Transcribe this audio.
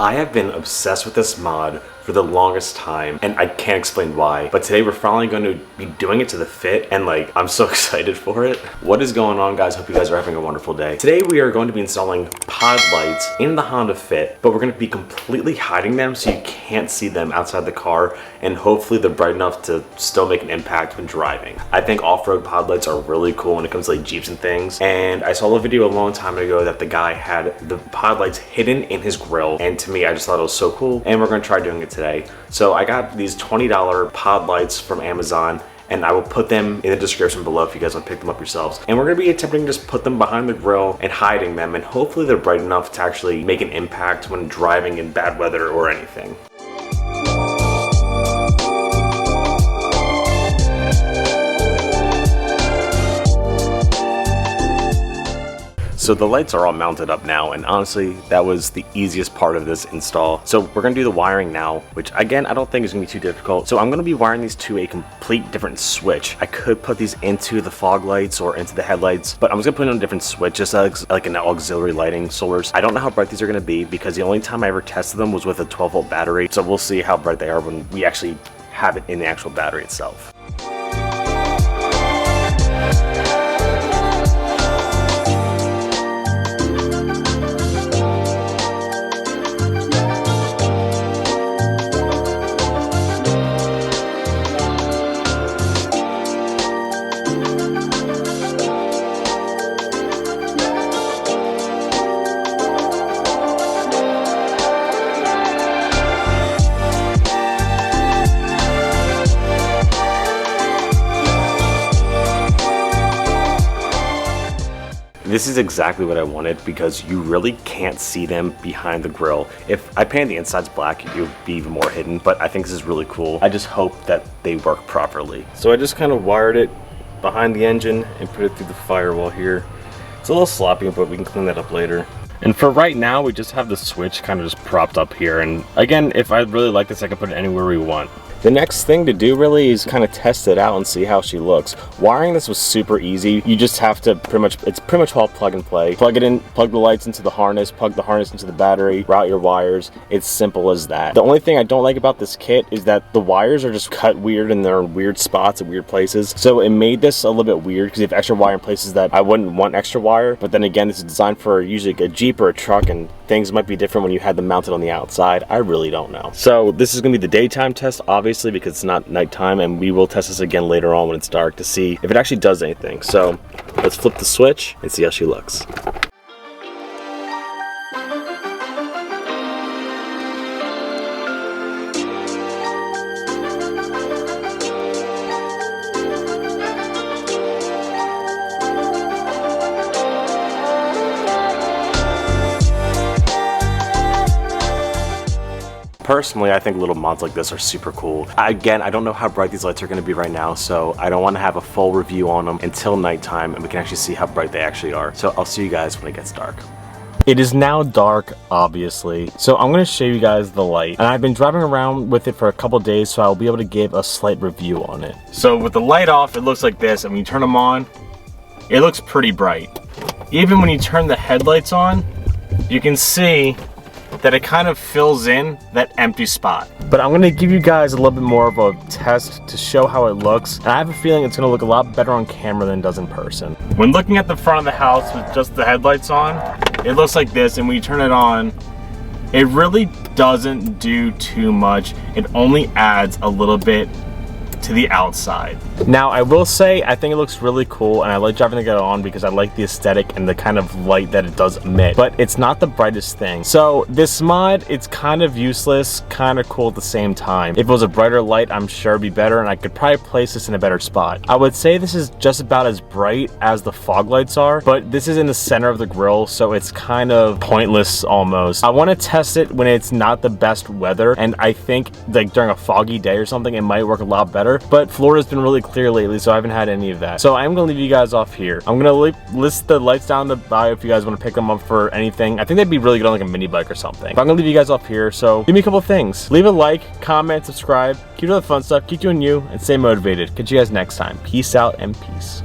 I have been obsessed with this mod for the longest time, and I can't explain why, but today we're finally going to be doing it to the fit, and like, I'm so excited for it. What is going on, guys? Hope you guys are having a wonderful day. Today we are going to be installing pod lights in the Honda Fit, but we're going to be completely hiding them so you can't see them outside the car, and hopefully they're bright enough to still make an impact when driving. I think off-road pod lights are really cool when it comes to like Jeeps and things, and I saw a video a long time ago that the guy had the pod lights hidden in his grill, and to me I just thought it was so cool, and we're going to try doing it today. So I got these $20 pod lights from Amazon, and I will put them in the description below if you guys want to pick them up yourselves. And we're going to be attempting to just put them behind the grill and hiding them, and hopefully they're bright enough to actually make an impact when driving in bad weather or anything. So the lights are all mounted up now, and honestly, that was the easiest part of this install. So we're gonna do the wiring now, which again, I don't think is gonna be too difficult. So I'm gonna be wiring these to a complete different switch. I could put these into the fog lights or into the headlights, but I'm just gonna put it on a different switch, just like an auxiliary lighting source. I don't know how bright these are gonna be because the only time I ever tested them was with a 12-volt battery. So we'll see how bright they are when we actually have it in the actual battery itself. This is exactly what I wanted because you really can't see them behind the grill. If I painted the insides black, it would be even more hidden, but I think this is really cool. I just hope that they work properly. So I just kind of wired it behind the engine and put it through the firewall here. It's a little sloppy, but we can clean that up later. And for right now, we just have the switch kind of just propped up here. And again, if I really like this, I can put it anywhere we want. The next thing to do really is kind of test it out and see how she looks. Wiring this was super easy. You just have to it's pretty much all plug and play. Plug it in, plug the lights into the harness, plug the harness into the battery, route your wires. It's simple as that. The only thing I don't like about this kit is that the wires are just cut weird and they're in weird spots at weird places. So it made this a little bit weird because you have extra wire in places that I wouldn't want extra wire. But then again, this is designed for usually a Jeep or a truck, and things might be different when you had them mounted on the outside. I really don't know. So this is gonna be the daytime test, obviously, because it's not nighttime, and we will test this again later on when it's dark to see if it actually does anything. So let's flip the switch and see how she looks. Personally, I think little mods like this are super cool. Again, I don't know how bright these lights are going to be right now, so I don't want to have a full review on them until nighttime and we can actually see how bright they actually are. So I'll see you guys when it gets dark. It is now dark, obviously, so I'm going to show you guys the light. And I've been driving around with it for a couple days, so I'll be able to give a slight review on it. So with the light off, it looks like this, and when you turn them on, it looks pretty bright. Even when you turn the headlights on, you can see that it kind of fills in that empty spot. But I'm gonna give you guys a little bit more of a test to show how it looks. And I have a feeling it's gonna look a lot better on camera than it does in person. When looking at the front of the house with just the headlights on, it looks like this, and when you turn it on, it really doesn't do too much. It only adds a little bit to the outside. Now, I will say, I think it looks really cool, and I like driving it on because I like the aesthetic and the kind of light that it does emit, but it's not the brightest thing. So this mod, it's kind of useless, kind of cool at the same time. If it was a brighter light, I'm sure it'd be better, and I could probably place this in a better spot. I would say this is just about as bright as the fog lights are, but this is in the center of the grill, so it's kind of pointless almost. I want to test it when it's not the best weather, and I think like during a foggy day or something, it might work a lot better. But Florida's been really clear lately, so I haven't had any of that. So I'm gonna leave you guys off here. I'm gonna list the lights down in the bio if you guys want to pick them up for anything. I think they'd be really good on like a mini bike or something. But I'm gonna leave you guys off here, so give me a couple of things. Leave a like, comment, subscribe, keep doing the fun stuff, keep doing you, and stay motivated. Catch you guys next time. Peace out and peace.